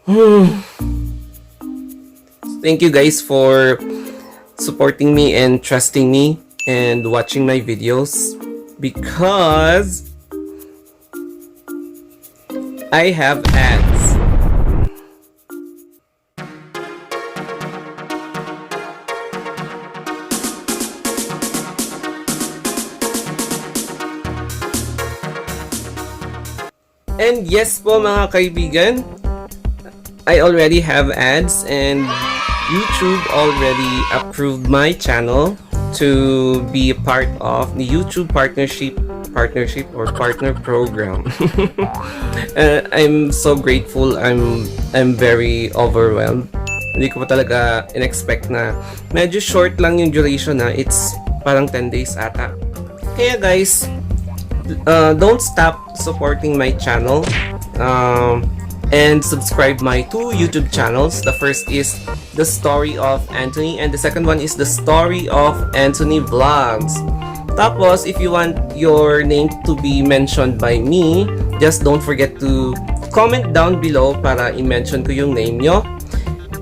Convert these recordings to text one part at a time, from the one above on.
Thank you guys for supporting me and trusting me and watching my videos because I have ads. And yes po mga kaibigan, I already have ads and YouTube already approved my channel to be a part of the YouTube partnership or partner program. I'm so grateful. I'm very overwhelmed. Hindi ko pa talaga in-expect na medyo short lang yung duration na. It's parang 10 days ata. Kaya guys, don't stop supporting my channel and subscribe my two YouTube channels. The first is The Story of Anthony and the second one is The Story of Anthony Vlogs. Tapos, if you want your name to be mentioned by me, just don't forget to comment down below para i-mention ko yung name nyo.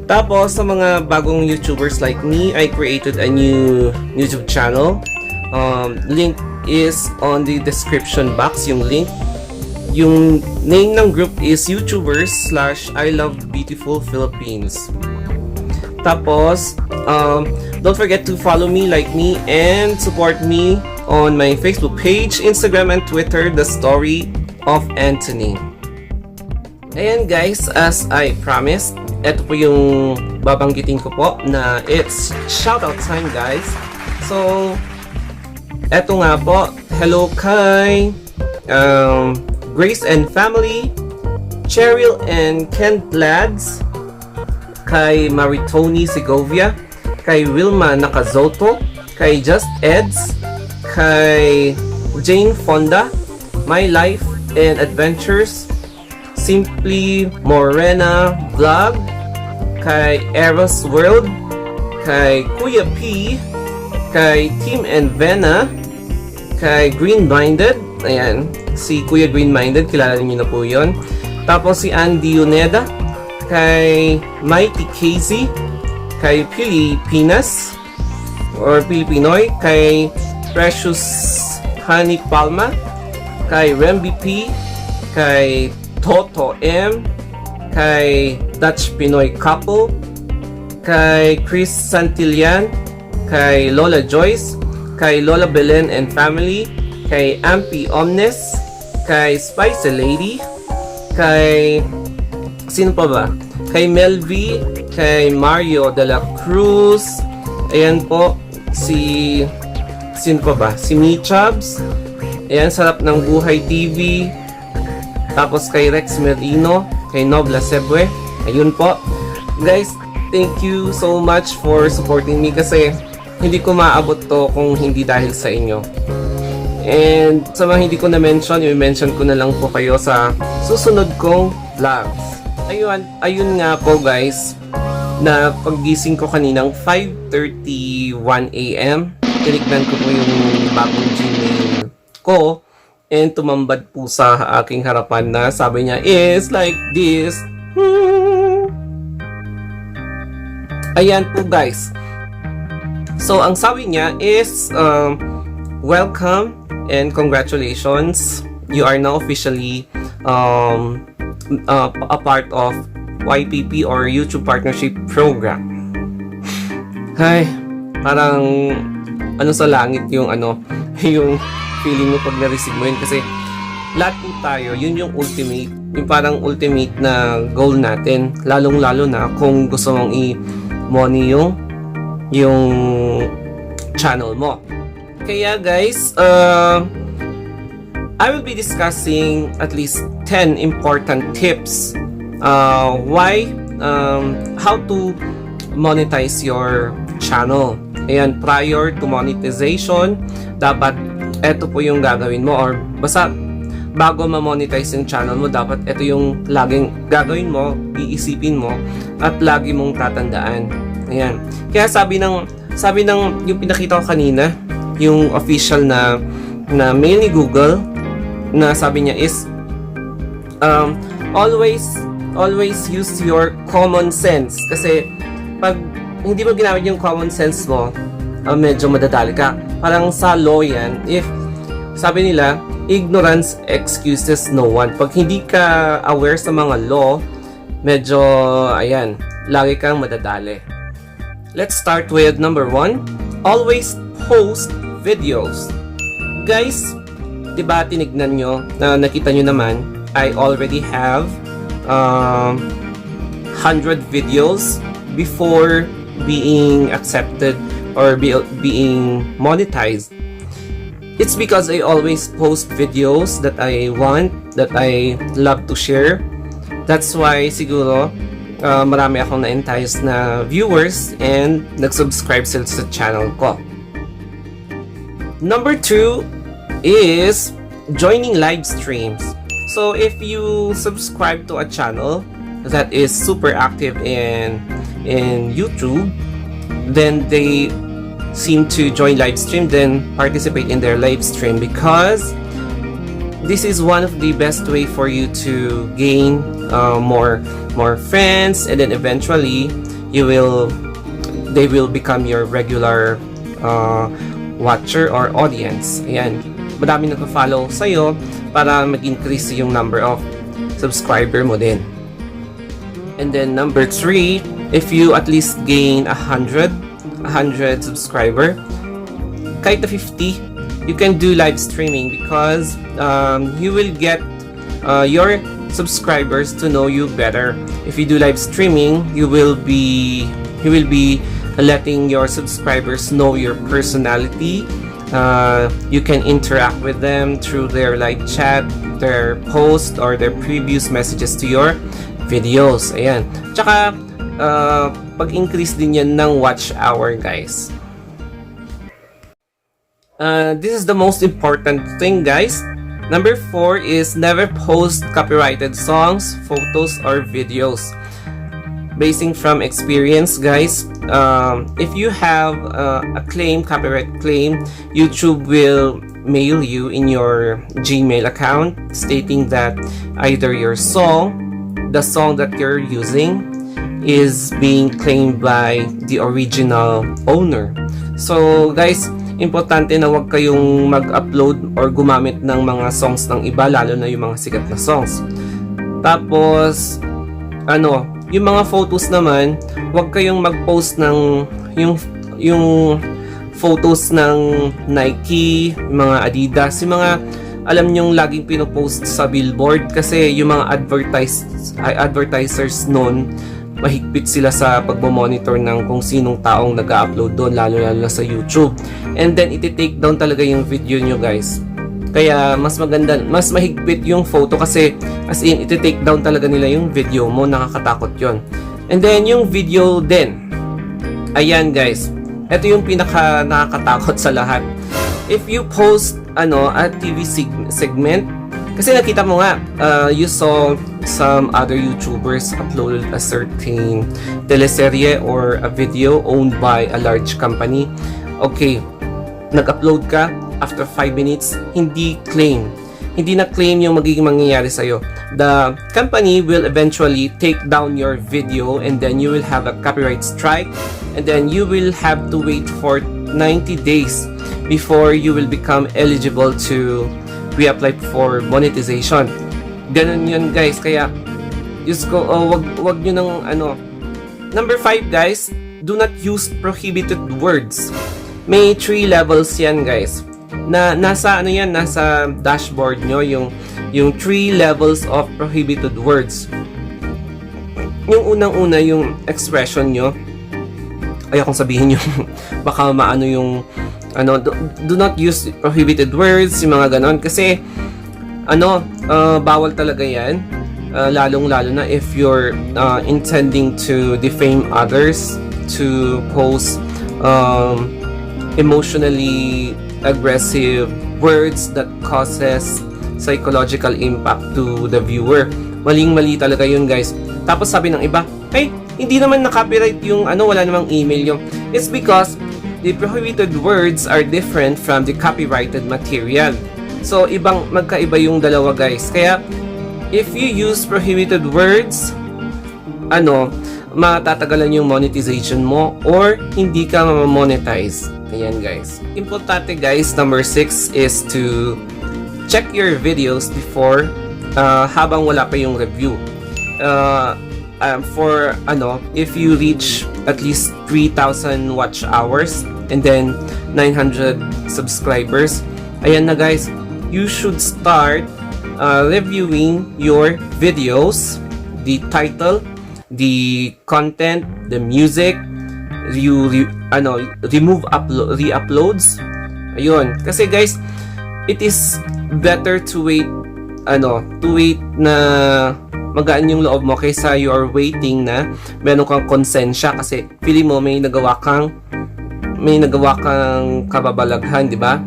Tapos, sa mga bagong YouTubers like me, I created a new YouTube channel. Link is on the description box, yung link. Yung name ng group is YouTubers/I Love Beautiful Philippines. Tapos, don't forget to follow me, like me, and support me on my Facebook page, Instagram, and Twitter, The Story of Anthony. Ayan guys, as I promised, eto po yung babanggitin ko po na it's shoutout time guys. So, eto nga po, hello kay Grace and Family, Cheryl and Kent Lads, kay Maritoni Segovia, kay Wilma Nakazoto, kay Just Eds, kay Jane Fonda, My Life and Adventures, Simply Morena Vlog, kay Eros World, kay Kuya P, kay Team and Vena, kay Green Minded, ayan, si Kuya Green Minded, kilala niyo na po yun. Tapos si Andy Uneda, kay Mighty Casey, kay Pilipinas or Pilipinoy, kay Precious Honey Palma, kay Remby P, kay Toto M, kay Dutch Pinoy Couple, kay Chris Santillan, kay Lola Joyce, kay Lola Belen and Family, kay Ampy Omnes, kay Spicy Lady, kay sino pa ba? Kay Melvi, kay Mario de la Cruz, ayan po, sino pa ba? Si Michabs, ayan, Sarap ng Buhay TV, tapos kay Rex Merino, kay Nobla Sebue, ayun po. Guys, thank you so much for supporting me kasi hindi ko maabot to kung hindi dahil sa inyo. And sa mga hindi ko na-mention, i-mention ko na lang po kayo sa susunod kong vlogs. Ayun nga po guys, na paggising ko kaninang 5:31 AM, tinignan ko po yung bagong Gmail ko and tumambad po sa aking harapan na sabi niya is like this. Ayan po guys. So ang sabi niya is welcome and congratulations. You are now officially a part of YPP or YouTube Partnership Program. Ay, parang ano sa langit yung yung feeling mo pag na-receive mo yun kasi lahat po tayo, yun yung ultimate, yung parang ultimate na goal natin, lalong-lalo na kung gusto mong i-money yung channel mo. Kaya guys, I will be discussing at least 10 important tips how to monetize your channel. Ayan, prior to monetization, dapat eto po yung gagawin mo or basta bago ma-monetize yung channel mo, dapat ito yung laging gagawin mo, iisipin mo at lagi mong tatandaan. Ayan. Kaya sabi ng yung pinakita ko kanina, yung official na mail ni Google, na sabi niya is always always use your common sense. Kasi pag hindi mo ginamit yung common sense mo, medyo madadali ka. Parang sa law yan, if sabi nila, ignorance excuses no one. Pag hindi ka aware sa mga law, medyo, ayan, lagi kang madadali. Let's start with number 1. Always post videos. Guys, diba tinignan nyo, nakita nyo naman, I already have 100 videos before being accepted or being monetized. It's because I always post videos that I want, that I love to share. That's why siguro marami akong na-entice na viewers and nag-subscribe sila sa channel ko. Number 2 is joining live streams. So if you subscribe to a channel that is super active in YouTube, then they seem to join live stream, then participate in their live stream, because this is one of the best way for you to gain more friends, and then eventually they will become your regular watcher or audience. Ayan, madami nagpo-follow sa'yo para mag-increase yung number of subscriber mo din. And then number 3, if you at least gain 100 subscriber, kahit na 50, you can do live streaming, because you will get your subscribers to know you better. If you do live streaming, you will be letting your subscribers know your personality. You can interact with them through their live chat, their post, or their previous messages to your videos. Ayan. Tsaka pag-increase din yan ng watch hour, guys. This is the most important thing, guys. Number 4 is never post copyrighted songs, photos, or videos. Basing from experience, guys, if you have a copyright claim, YouTube will mail you in your Gmail account stating that either the song that you're using is being claimed by the original owner. So guys, importante na wag kayong mag-upload or gumamit ng mga songs ng iba, lalo na yung mga sikat na songs. Tapos yung mga photos naman, wag kayong mag-post ng yung photos ng Nike, yung mga Adidas, yung mga alam nyong laging pinopost sa billboard, kasi yung mga advertisers noon, mahigpit sila sa pagmo-monitor ng kung sinong taong nag-upload doon, lalo na sa YouTube. And then iti-take down talaga yung video nyo, guys. Kaya mas maganda, mas mahigpit yung photo, kasi as in iti-take down talaga nila yung video mo. Nakakatakot yon. And then yung video din, ayan guys, ito yung pinaka nakakatakot sa lahat. If you post a TV segment, kasi nakita mo nga, you saw some other YouTubers uploaded a certain teleserye or a video owned by a large company. Okay, nag-upload ka, after 5 minutes, hindi na claim yung magiging mangyayari sa'yo. The company will eventually take down your video, and then you will have a copyright strike, and then you will have to wait for 90 days before you will become eligible to reapply for monetization. Ganun yun, guys. Kaya just go, wag nyo ng Number 5, guys, do not use prohibited words. May 3 levels yan, guys. Nasa dashboard nyo yung 3 levels of prohibited words. Yung unang-una, yung expression nyo, ayokong sabihin yung baka maano yung do not use prohibited words, yung mga ganon, kasi bawal talaga yan, lalong-lalo na if you're intending to defame others, to post emotionally aggressive words that causes psychological impact to the viewer. Maling-mali talaga yun, guys. Tapos sabi ng iba, hindi naman na-copyright yung wala namang email yung. It's because the prohibited words are different from the copyrighted material. So, magkaiba yung dalawa, guys. Kaya, if you use prohibited words, matatagalan yung monetization mo or hindi ka ma-monetize. Ayan guys. Importante guys, number 6 is to check your videos before habang wala pa yung review. If you reach at least 3,000 watch hours and then 900 subscribers, ayan na guys, you should start reviewing your videos, the title, the content, the music, remove re-uploads. Ayun. Kasi guys, it is better to wait na magaan yung loob mo kaysa you are waiting na meron kang konsensya kasi feeling mo may nagawa kang kababalaghan, di ba?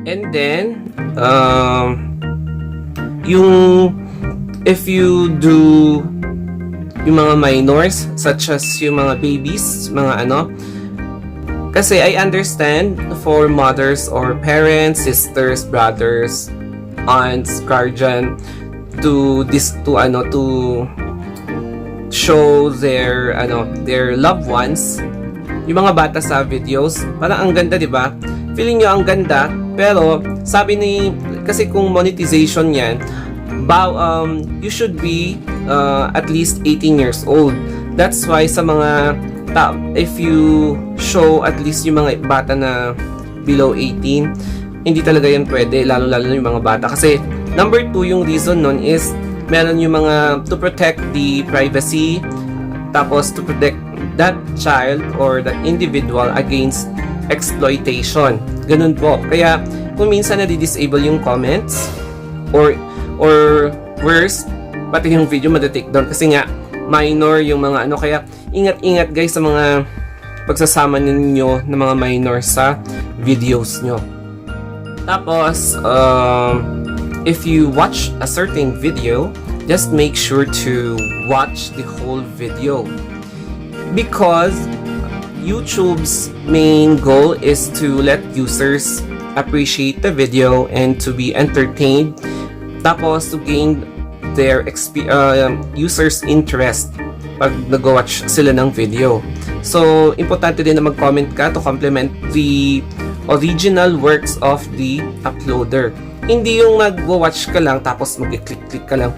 And then if you do yung mga minors such as yung mga babies, mga kasi I understand for mothers or parents, sisters, brothers, aunts, guardian to show their loved ones yung mga bata sa videos. Parang ang ganda, di ba? Feeling nyo ang ganda, pero sabi kasi kung monetization yan, you should be at least 18 years old. That's why sa mga if you show at least yung mga bata na below 18, hindi talaga yan pwede, lalo yung mga bata. Kasi number 2, yung reason nun is meron yung mga to protect the privacy, tapos to protect that child or that individual against exploitation. Ganun po. Kaya kung minsan na-disable yung comments or worse, pati yung video ma-detect down kasi nga minor yung mga kaya ingat-ingat guys sa mga pagsasama ninyo ng mga minor sa videos nyo. Tapos if you watch a certain video, just make sure to watch the whole video because YouTube's main goal is to let users appreciate the video and to be entertained, tapos to gain their users' interest pag nag-watch sila ng video. So, importante din na mag-comment ka to complement the original works of the uploader. Hindi yung mag-watch ka lang tapos mag-click ka lang.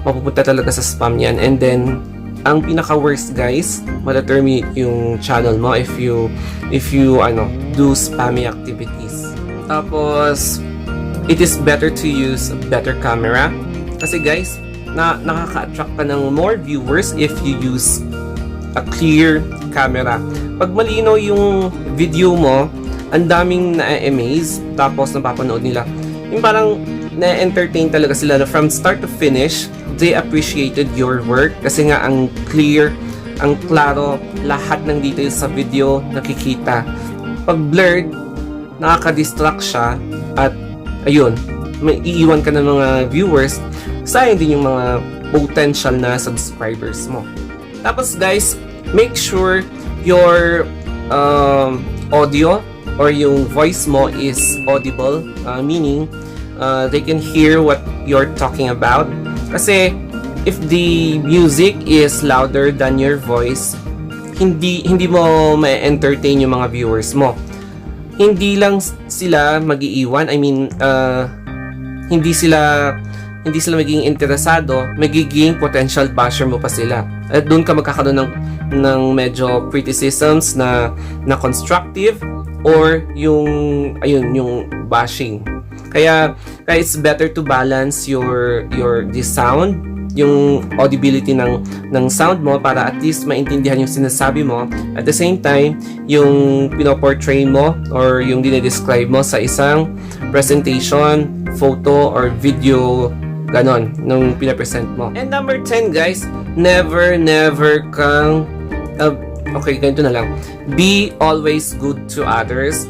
Mapupunta talaga sa spam yan. And then, ang pinaka-worst guys, ma-terminate yung channel mo if you do spammy activities. Tapos, it is better to use a better camera. Kasi guys, nakaka-attract ka ng more viewers if you use a clear camera. Pag malinaw yung video mo, ang daming na-amaze, tapos napapanood nila. Yung parang na-entertain talaga sila na from start to finish, they appreciated your work kasi nga ang clear, ang klaro, lahat ng details sa video nakikita. Pag blurred, nakaka-distract siya at ayun, may iiwan ka ng mga viewers, sayang din yung mga potential na subscribers mo. Tapos guys, make sure your audio or yung voice mo is audible, meaning they can hear what you're talking about. Kasi if the music is louder than your voice, hindi mo ma-entertain yung mga viewers mo. Hindi lang sila mag-iiwan, hindi sila magiging interesado, magiging potential basher mo pa sila. At doon ka magkakaroon ng medyo criticisms na constructive or yung bashing. Kaya it's better to balance the sound, yung audibility ng sound mo para at least maintindihan yung sinasabi mo. At the same time, yung pinoportray mo or yung dinedescribe mo sa isang presentation, photo, or video, ganon, nung pinapresent mo. And number 10 guys, never kang okay, ganito na lang. Be always good to others.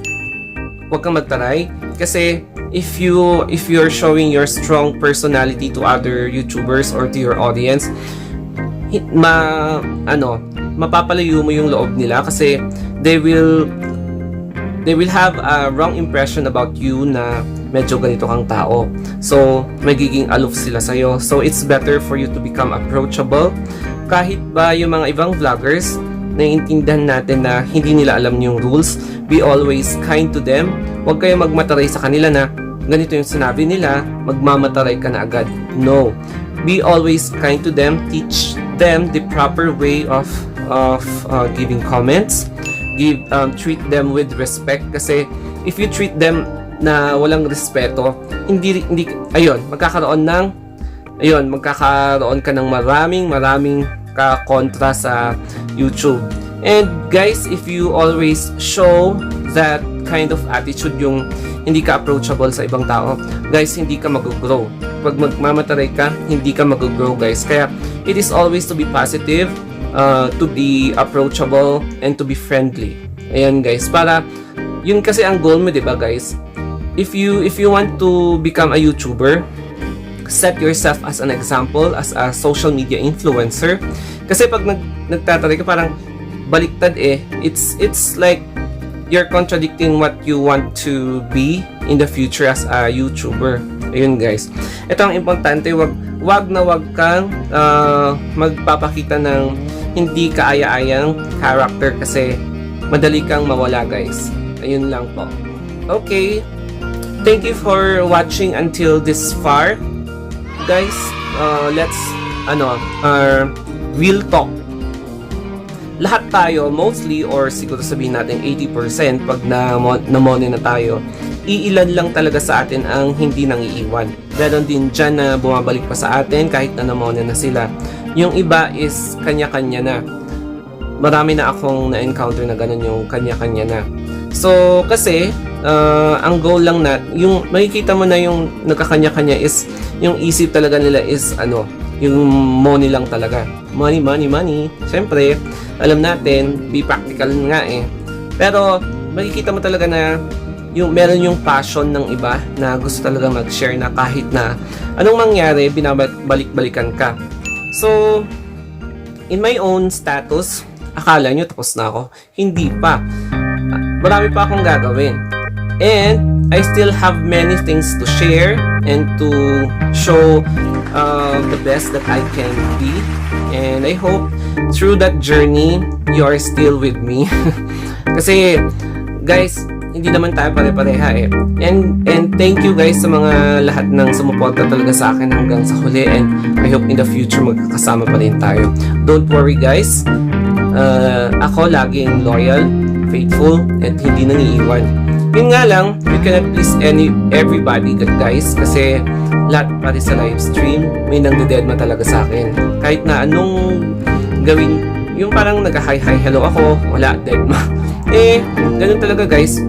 Huwag kang magtaray kasi if you're showing your strong personality to other YouTubers or to your audience, mapapalayo mo yung loob nila kasi they will have a wrong impression about you na medyo ganito kang tao. So, magiging aloof sila sa'yo. So, it's better for you to become approachable. Kahit ba yung mga ibang vloggers, naiintindihan natin na hindi nila alam yung rules, be always kind to them. Huwag kayo magmataray sa kanila na ganito yung sinabi nila, magmamataray ka na agad. No. Be always kind to them. Teach them the proper way of giving comments. Treat them with respect, kasi if you treat them na walang respeto, magkakaroon ka ng maraming kontra sa YouTube. And guys, if you always show that kind of attitude, yung hindi ka approachable sa ibang tao, guys, hindi ka mag-grow. Pag magmamataray ka, hindi ka mag-grow, guys. Kaya it is always to be positive, to be approachable, and to be friendly. Ayan, guys, para yun kasi ang goal mo, diba, guys? If you want to become a YouTuber, set yourself as an example, as a social media influencer. Kasi pag nagtataray ka, parang baliktad it's like you're contradicting what you want to be in the future as a YouTuber. Ayun, guys. Ito ang importante, wag kang magpapakita ng hindi kaaya-ayang character, kasi madali kang mawala, guys. Ayun lang po. Okay. Thank you for watching until this far. Guys, let's real talk. Lahat tayo, mostly, or siguro sabihin natin 80%, pag namone na tayo, iilan lang talaga sa atin ang hindi nang iiwan. Meron din dyan na bumabalik pa sa atin kahit na namone na sila. Yung iba is kanya-kanya na. Marami na akong na-encounter na ganun, yung kanya-kanya na. So, kasi, ang goal lang yung makikita mo na yung nagkakanya-kanya is, yung isip talaga nila is, yung money lang talaga. Money. Siyempre, alam natin, be practical nga eh. Pero, makikita mo talaga na meron yung passion ng iba na gusto talaga mag-share na kahit na anong mangyari, binabalik-balikan ka. So, in my own status, akala nyo tapos na ako. Hindi pa. Marami pa akong gagawin. And, I still have many things to share and to show the best that I can be. And I hope through that journey, you are still with me. Kasi, guys, hindi naman tayo pare-pareha eh. And thank you guys sa mga lahat ng sumuporta talaga sa akin hanggang sa huli. And I hope in the future magkakasama pa rin tayo. Don't worry, guys. Ako laging loyal, faithful, at hindi nangiiwan. Yun nga lang, we cannot please everybody, guys, kasi lahat pati sa live stream, may nangdededma talaga sa akin. Kahit na anong gawin, yung parang nag-hi hello ako, wala, deadma. Ganun talaga, guys.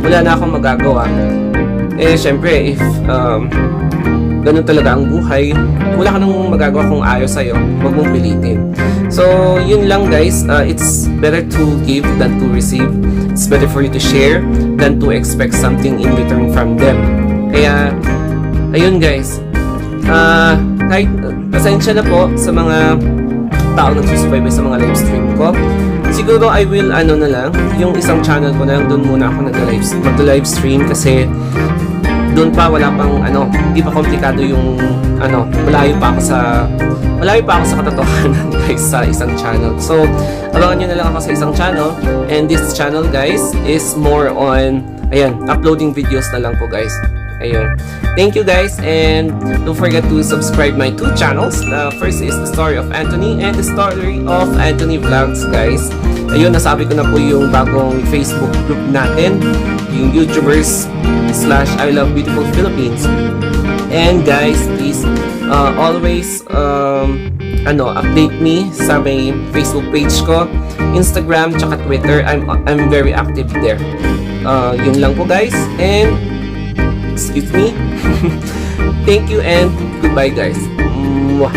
Wala na akong magagawa. Syempre, if ganun talaga ang buhay, wala ka nang magagawa kung ayaw sa'yo, huwag mong pilitin. So, yun lang, guys. It's better to give than to receive. It's better for you to share than to expect something in return from them. Kaya, ayun, guys. Kahit pasensya na po sa mga tao nagsusubaybay sa mga live stream ko. Siguro I will yung isang channel ko na lang, doon muna ako mag-live stream, kasi doon pa wala pang hindi pa komplikado yung malayo pa ako sa katotohanan, guys, sa isang channel. So, abangan nyo na lang ako sa isang channel, and this channel, guys, is more on uploading videos na lang po, guys. Ayun. Thank you, guys, and don't forget to subscribe my 2 channels. The first is The Story of Anthony and The Story of Anthony Vlogs, guys. Ayun, nasabi ko na po yung bagong Facebook group natin, yung YouTubers / I Love Beautiful Philippines. And guys, please always update me sa may Facebook page ko, Instagram, tsaka Twitter. I'm very active there. Yun lang po, guys, and excuse me. Thank you and goodbye, guys. Mwah.